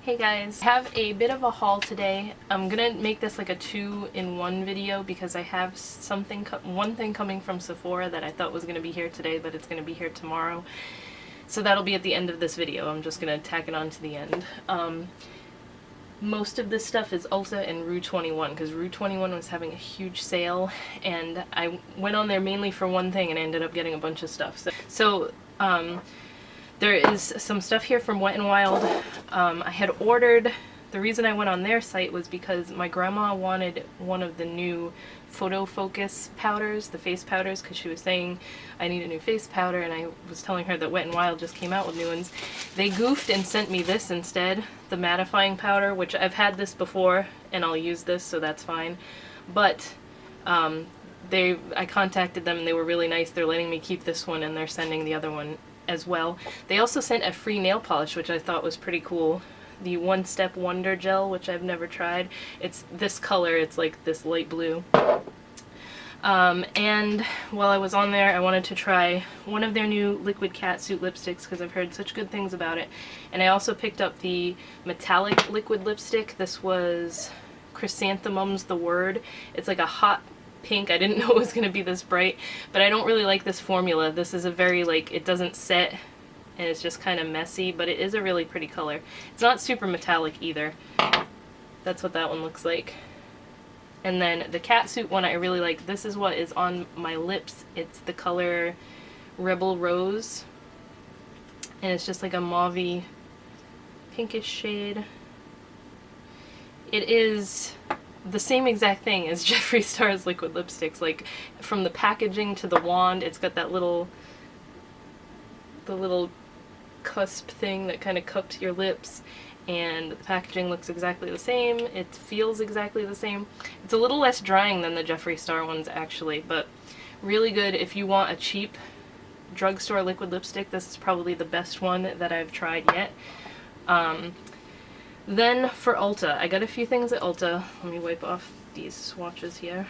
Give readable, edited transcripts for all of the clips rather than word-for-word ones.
Hey guys, I have a bit of a haul today. I'm gonna make this like a 2-in-1 video because I have one thing coming from Sephora that I thought was gonna be here today, but it's gonna be here tomorrow. So that'll be at the end of this video. I'm just gonna tack it on to the end. Most of this stuff is Ulta and Rue 21 because Rue 21 was having a huge sale, and I went on there mainly for one thing and I ended up getting a bunch of stuff. So there is some stuff here from Wet n Wild. I had ordered, the reason I went on their site was because my grandma wanted one of the new photo focus powders, the face powders, because she was saying I need a new face powder, and I was telling her that Wet n Wild just came out with new ones. They goofed and sent me this instead, the mattifying powder, which I've had this before and I'll use this, so that's fine. But I contacted them and they were really nice. They're letting me keep this one and they're sending the other one as well. They also sent a free nail polish, which I thought was pretty cool. The One Step Wonder Gel, which I've never tried. It's this color, it's like this light blue. And while I was on there, I wanted to try one of their new liquid catsuit lipsticks because I've heard such good things about it. And I also picked up the metallic liquid lipstick. This was Chrysanthemum's The Word. It's like a hot pink. I didn't know it was going to be this bright, but I don't really like this formula. This is a very, like, it doesn't set and it's just kind of messy, but it is a really pretty color. It's not super metallic either. That's what that one looks like. And then the catsuit one I really like. This is what is on my lips. It's the color Rebel Rose, and it's just like a mauvey pinkish shade. It is the same exact thing as Jeffree Star's liquid lipsticks. Like, from the packaging to the wand, it's got that little cusp thing that kind of cups your lips, and the packaging looks exactly the same. It feels exactly the same. It's a little less drying than the Jeffree Star ones actually, but really good if you want a cheap drugstore liquid lipstick. This is probably the best one that I've tried yet. Then for Ulta, I got a few things at Ulta. Let me wipe off these swatches here.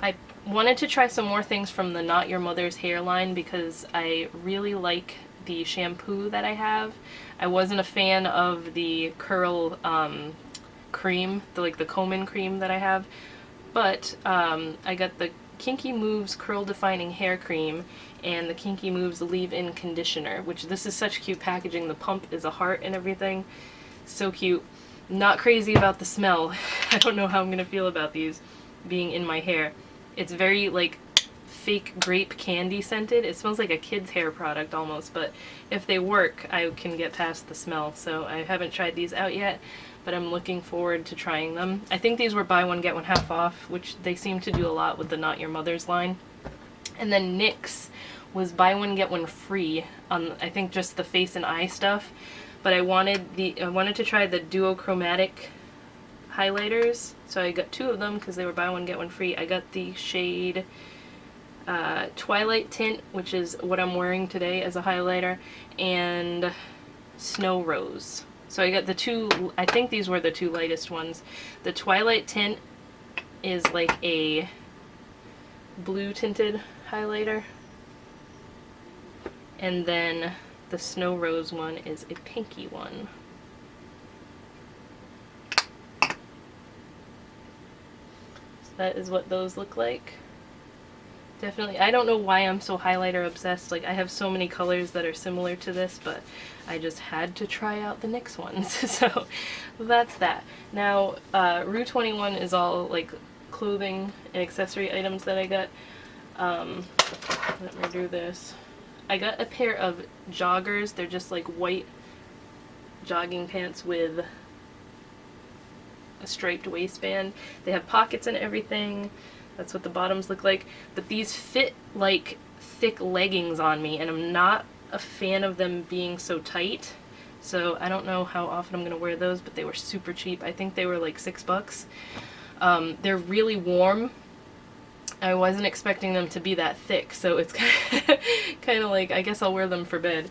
I wanted to try some more things from the Not Your Mother's hair line because I really like the shampoo that I have. I wasn't a fan of the curl cream, the Komen cream that I have, but I got the Kinky Moves Curl Defining Hair Cream and the Kinky Moves Leave-In Conditioner, which this is such cute packaging. The pump is a heart and everything. So cute. Not crazy about the smell. I don't know how I'm gonna feel about these being in my hair. It's very like fake grape candy scented. It smells like a kid's hair product almost, but if they work, I can get past the smell. So I haven't tried these out yet, but I'm looking forward to trying them. I think these were buy one get one half off, which they seem to do a lot with the Not Your Mother's line. And then NYX was buy one get one free on, I think, just the face and eye stuff. But I wanted to try the duochromatic highlighters, so I got two of them because they were buy one get one free. I got the shade Twilight Tint, which is what I'm wearing today as a highlighter, and Snow Rose. So I got the two, I think these were the two lightest ones. The Twilight Tint is like a blue tinted highlighter, and then the Snow Rose one is a pinky one. So that is what those look like. Definitely, I don't know why I'm so highlighter obsessed. Like, I have so many colors that are similar to this, but I just had to try out the NYX ones. So that's that. Now, Rue 21 is all like clothing and accessory items that I got. Let me do this. I got a pair of joggers. They're just like white jogging pants with a striped waistband. They have pockets and everything. That's what the bottoms look like. But these fit like thick leggings on me, and I'm not a fan of them being so tight. So I don't know how often I'm gonna wear those, but they were super cheap. I think they were like $6. They're really warm. I wasn't expecting them to be that thick, so it's kind of like, I guess I'll wear them for bed.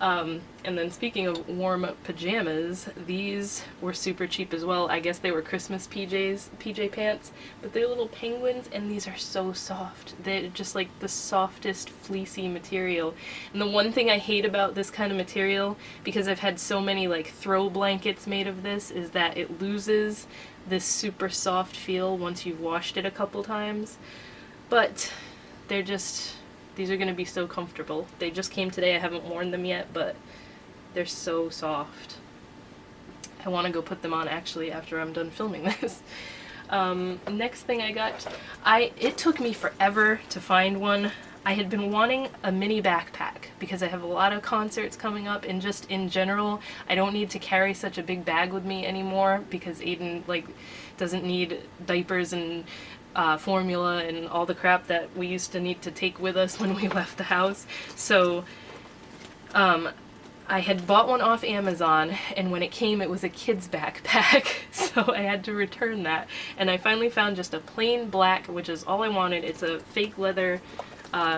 And then speaking of warm pajamas, these were super cheap as well. I guess they were Christmas PJ pants, but they're little penguins, and these are so soft. They're just like the softest fleecy material. And the one thing I hate about this kind of material, because I've had so many like throw blankets made of this, is that it loses this super soft feel once you've washed it a couple times. But they're just, these are going to be so comfortable. They just came today. I haven't worn them yet, but they're so soft. I want to go put them on actually after I'm done filming this. Next thing I got, it took me forever to find one. I had been wanting a mini backpack because I have a lot of concerts coming up, and just in general, I don't need to carry such a big bag with me anymore because Aiden like doesn't need diapers and formula and all the crap that we used to need to take with us when we left the house. So I had bought one off Amazon, and when it came it was a kid's backpack, so I had to return that. And I finally found just a plain black, which is all I wanted. It's a fake leather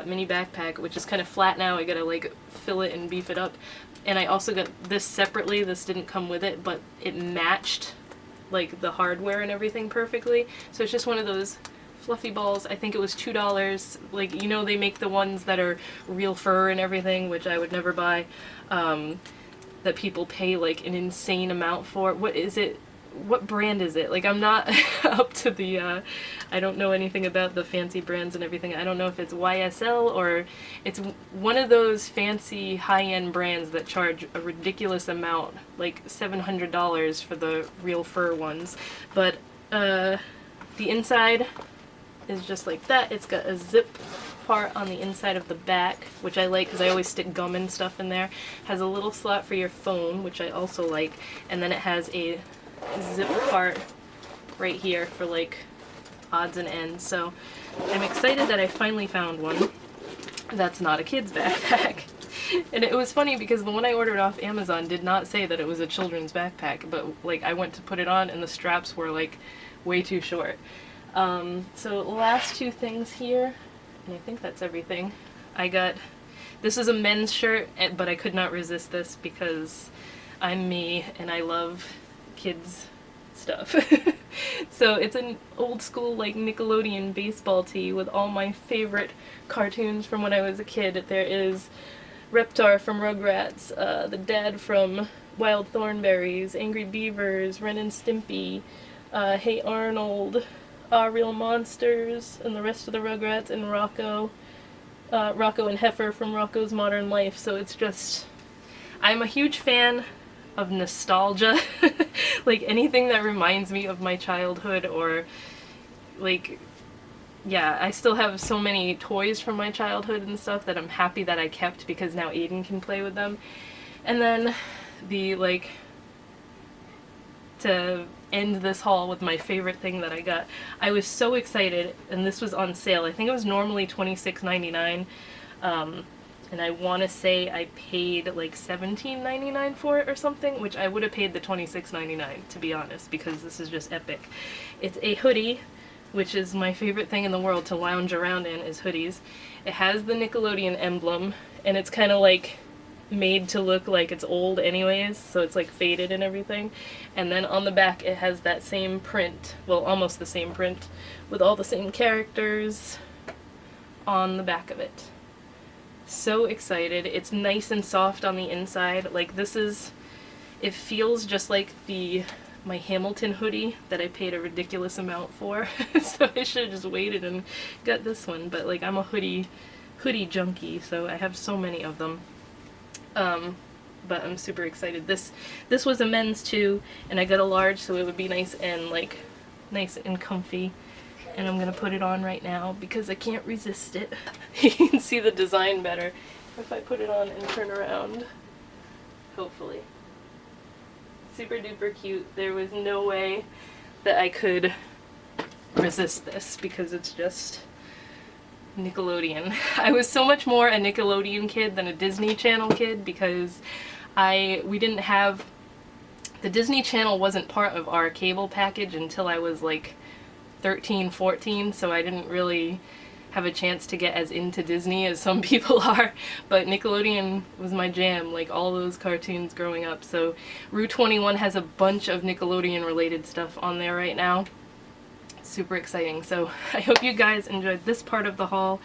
mini backpack, which is kind of flat now. I gotta like fill it and beef it up. And I also got this separately. This didn't come with it, but it matched like the hardware and everything perfectly. So it's just one of those fluffy balls. I think it was $2. Like, you know, they make the ones that are real fur and everything, which I would never buy, that people pay like an insane amount for. What is it? What brand is it? Like, I'm not up to the, I don't know anything about the fancy brands and everything. I don't know if it's YSL or it's one of those fancy high-end brands that charge a ridiculous amount, like $700 for the real fur ones. But the inside is just like that. It's got a zip part on the inside of the back, which I like because I always stick gum and stuff in there. Has a little slot for your phone, which I also like, and then it has a zip part right here for like odds and ends. So I'm excited that I finally found one that's not a kid's backpack. And it was funny because the one I ordered off Amazon did not say that it was a children's backpack, but like I went to put it on and the straps were like way too short. So last two things here, and I think that's everything. I got, this is a men's shirt, but I could not resist this because I'm me and I love kids stuff. So it's an old school like Nickelodeon baseball tee with all my favorite cartoons from when I was a kid. There is Reptar from Rugrats, the dad from Wild Thornberrys, Angry Beavers, Ren and Stimpy, Hey Arnold, Real Monsters, and the rest of the Rugrats, and Rocco and Heifer from Rocco's Modern Life. So it's just, I'm a huge fan of nostalgia. Like anything that reminds me of my childhood, or like, yeah, I still have so many toys from my childhood and stuff that I'm happy that I kept because now Aiden can play with them. And then the, like, to end this haul with my favorite thing that I got. I was so excited, and this was on sale. I think it was normally $26.99, and I want to say I paid like $17.99 for it or something, which I would have paid the $26.99 to be honest, because this is just epic. It's a hoodie, which is my favorite thing in the world to lounge around in, is hoodies. It has the Nickelodeon emblem, and it's kind of like made to look like it's old anyways, so it's like faded and everything. And then on the back it has that same print, well, almost the same print, with all the same characters on the back of it. So excited. It's nice and soft on the inside. Like, this is, it feels just like my Hamilton hoodie that I paid a ridiculous amount for. So I should have just waited and got this one, but like, I'm a hoodie junkie, so I have so many of them. But I'm super excited. This was a men's too, and I got a large, so it would be nice and comfy. And I'm gonna put it on right now because I can't resist it. You can see the design better if I put it on and turn around. Hopefully. Super duper cute. There was no way that I could resist this because it's just Nickelodeon. I was so much more a Nickelodeon kid than a Disney Channel kid because we didn't have, the Disney Channel wasn't part of our cable package until I was like 13, 14, so I didn't really have a chance to get as into Disney as some people are, but Nickelodeon was my jam, like all those cartoons growing up. So Rue 21 has a bunch of Nickelodeon related stuff on there right now. Super exciting. So I hope you guys enjoyed this part of the haul.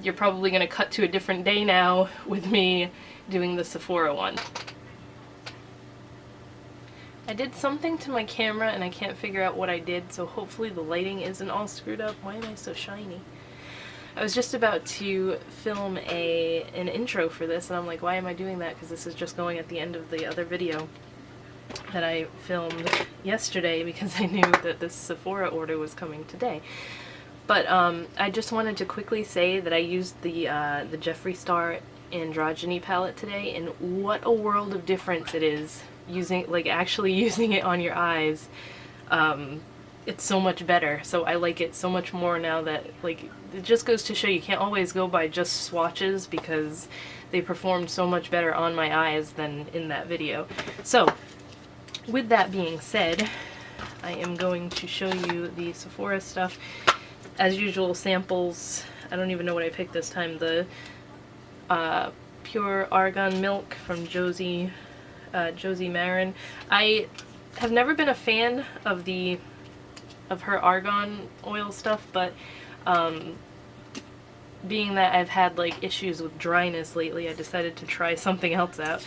You're probably going to cut to a different day now with me doing the Sephora one. I did something to my camera and I can't figure out what I did, so hopefully the lighting isn't all screwed up. Why am I so shiny? I was just about to film an intro for this and I'm like, why am I doing that? Because this is just going at the end of the other video that I filmed yesterday because I knew that this Sephora order was coming today. But I just wanted to quickly say that I used the Jeffree Star Androgyny palette today, and what a world of difference it is actually using it on your eyes. It's so much better. So I like it so much more now that, like, it just goes to show you can't always go by just swatches because they performed so much better on my eyes than in that video. So with that being said, I am going to show you the Sephora stuff. As usual, samples. I don't even know what I picked this time. The Pure Argan Milk from Josie Marin. I have never been a fan of her argan oil stuff, but being that I've had like issues with dryness lately, I decided to try something else out.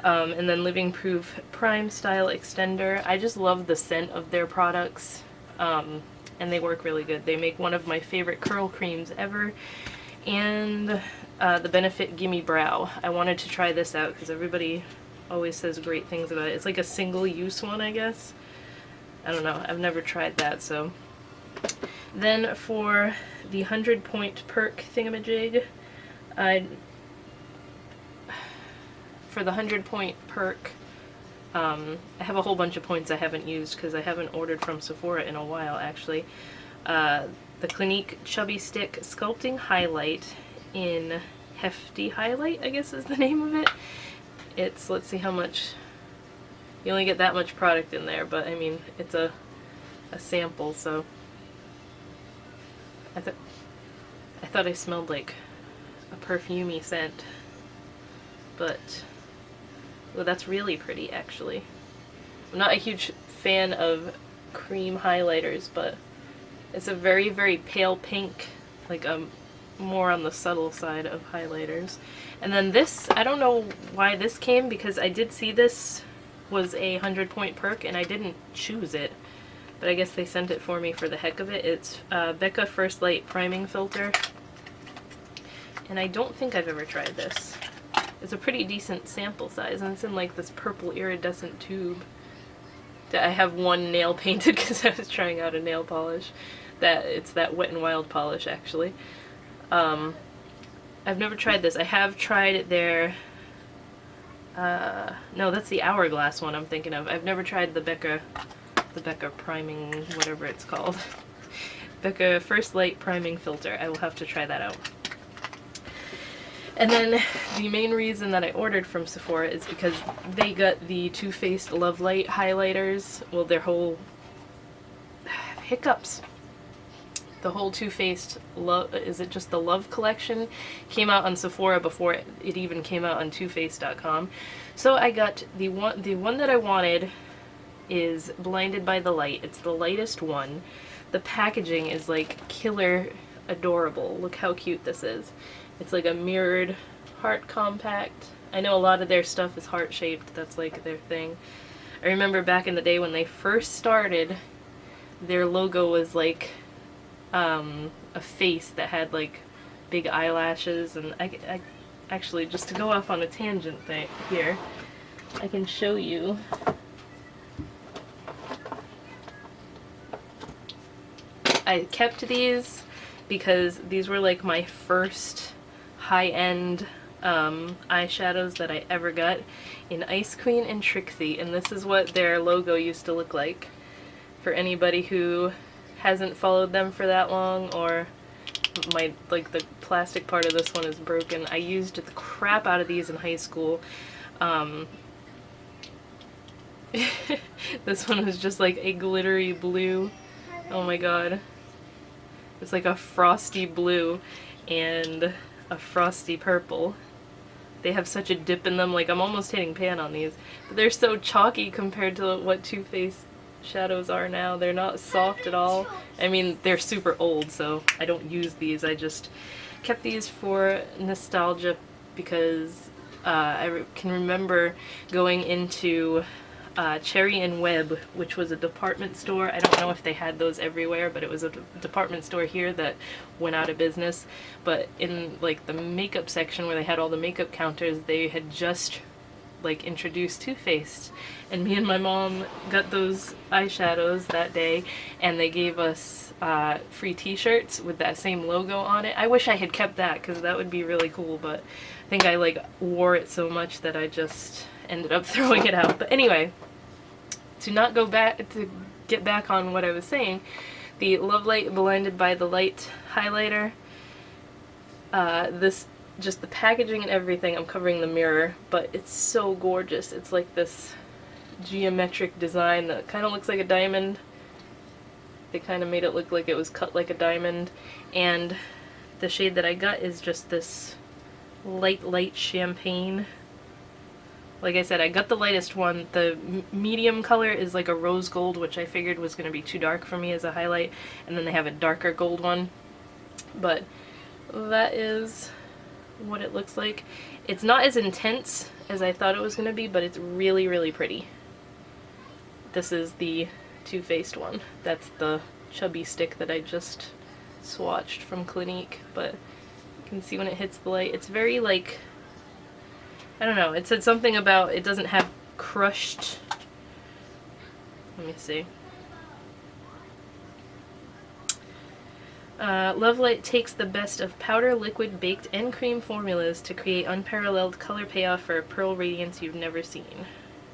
And then Living Proof Prime Style Extender. I just love the scent of their products, and they work really good. They make one of my favorite curl creams ever, and the Benefit Gimme Brow. I wanted to try this out because everybody always says great things about it. It's like a single-use one, I guess. I don't know. I've never tried that, so. Then for the 100-point perk thingamajig, for the 100-point perk, I have a whole bunch of points I haven't used because I haven't ordered from Sephora in a while, actually. The Clinique Chubby Stick Sculpting Highlight in Hefty Highlight, I guess is the name of it. It's, let's see how much, you only get that much product in there, but I mean, it's a sample, so I thought I smelled like a perfumey scent, but well, that's really pretty, actually. I'm not a huge fan of cream highlighters, but it's a very, very pale pink, like more on the subtle side of highlighters. And then this, I don't know why this came, because I did see this was a 100-point perk and I didn't choose it, but I guess they sent it for me for the heck of it. It's Becca First Light Priming Filter, and I don't think I've ever tried this. It's a pretty decent sample size, and it's in like this purple iridescent tube. I have one nail painted because I was trying out a nail polish. It's that Wet n Wild polish, actually. I've never tried this. I have tried their, no, that's the Hourglass one I'm thinking of. I've never tried the Becca priming, whatever it's called. Becca First Light Priming Filter. I will have to try that out. And then the main reason that I ordered from Sephora is because they got the Too Faced Love Light highlighters. Well, their whole hiccups. The whole Too Faced Love, is it just the Love collection, came out on Sephora before it even came out on TooFaced.com. So I got the one that I wanted is Blinded by the Light. It's the lightest one. The packaging is like killer adorable. Look how cute this is. It's like a mirrored heart compact. I know a lot of their stuff is heart-shaped. That's like their thing. I remember back in the day when they first started, their logo was like a face that had like big eyelashes, and I actually, just to go off on a tangent thing here, I can show you. I kept these because these were like my first high-end eyeshadows that I ever got in Ice Queen and Trixie, and this is what their logo used to look like. For anybody who hasn't followed them for that long, or the plastic part of this one is broken. I used the crap out of these in high school. This one was just like a glittery blue. Oh my god. It's like a frosty blue and a frosty purple. They have such a dip in them, like I'm almost hitting pan on these. But they're so chalky compared to what Too Faced shadows are now. They're not soft at all. I mean, they're super old, so I don't use these. I just kept these for nostalgia because I can remember going into Cherry and Web, which was a department store. I don't know if they had those everywhere, but it was a department store here that went out of business. But in like the makeup section where they had all the makeup counters, they had just like introduced Too Faced, and me and my mom got those eyeshadows that day, and they gave us free t-shirts with that same logo on it. I wish I had kept that because that would be really cool, but I think I like wore it so much that I just ended up throwing it out. But anyway, to not go back, to get back on what I was saying, the Love Light Blinded by the Light highlighter, this, just the packaging and everything, I'm covering the mirror, but it's so gorgeous. It's like this geometric design that kind of looks like a diamond. They kind of made it look like it was cut like a diamond, and the shade that I got is just this light champagne. Like I said, I got the lightest one. The medium color is like a rose gold, which I figured was going to be too dark for me as a highlight, and then they have a darker gold one. But that is what it looks like. It's not as intense as I thought it was going to be, but it's really, really pretty. This is the Too Faced one. That's the chubby stick that I just swatched from Clinique, but you can see when it hits the light, it's very like, I don't know, it said something about it doesn't have crushed, let me see. Love Light takes the best of powder, liquid, baked, and cream formulas to create unparalleled color payoff for a pearl radiance you've never seen.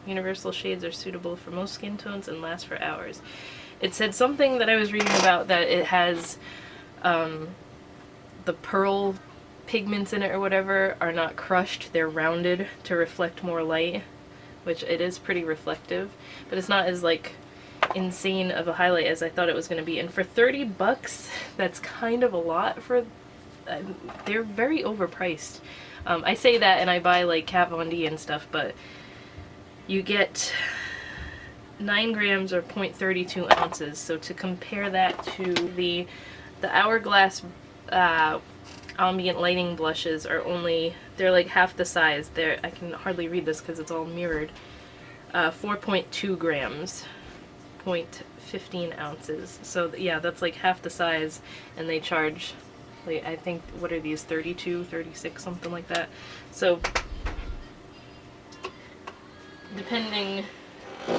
Universal shades are suitable for most skin tones and last for hours. It said something that I was reading about that it has the pearl pigments in it or whatever are not crushed, they're rounded to reflect more light, which it is pretty reflective, but it's not as like insane of a highlight as I thought it was going to be. And for 30 bucks, that's kind of a lot for, they're very overpriced. I say that and I buy like Kat Von D and stuff, but you get 9 grams or 0.32 ounces. So to compare that to the Hourglass ambient lighting blushes are only, they're like half the size. I can hardly read this because it's all mirrored. 4.2 grams, 0.15 ounces. So yeah, that's like half the size, and they charge, like, I think, what are these, 32, 36, something like that. So depending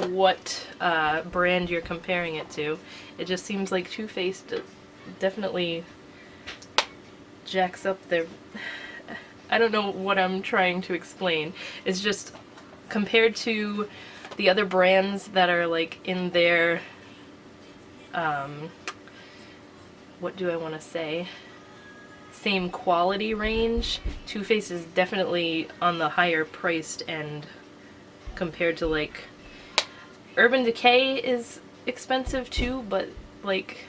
what brand you're comparing it to, it just seems like Too Faced definitely jacks up their, I don't know what I'm trying to explain. It's just compared to the other brands that are like in their what do I want to say, same quality range, Too Faced is definitely on the higher priced end compared to, like, Urban Decay is expensive too, but like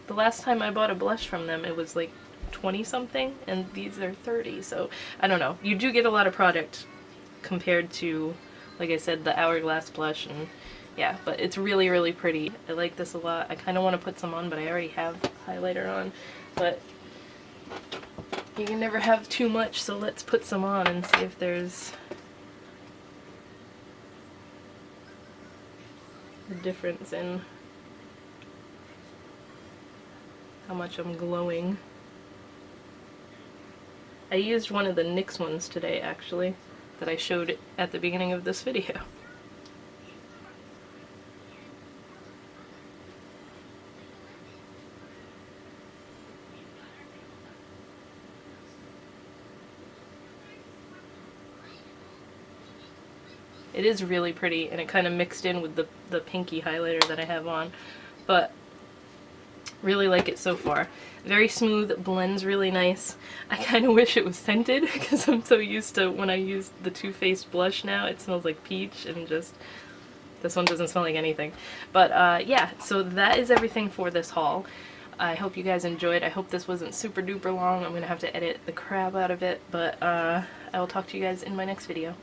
the last time I bought a blush from them it was like 20 something, and these are 30, so I don't know. You do get a lot of product compared to, like I said, the Hourglass blush, and yeah, but it's really, really pretty. I like this a lot. I kind of want to put some on, but I already have highlighter on, but you can never have too much, so let's put some on and see if there's a difference in how much I'm glowing. I used one of the NYX ones today, actually, that I showed at the beginning of this video. It is really pretty, and it kind of mixed in with the pinky highlighter that I have on, but really like it so far. Very smooth, blends really nice. I kind of wish it was scented because I'm so used to when I use the Too Faced blush now, it smells like peach, and just this one doesn't smell like anything. But yeah, so that is everything for this haul. I hope you guys enjoyed. I hope this wasn't super duper long. I'm gonna have to edit the crap out of it, but I will talk to you guys in my next video.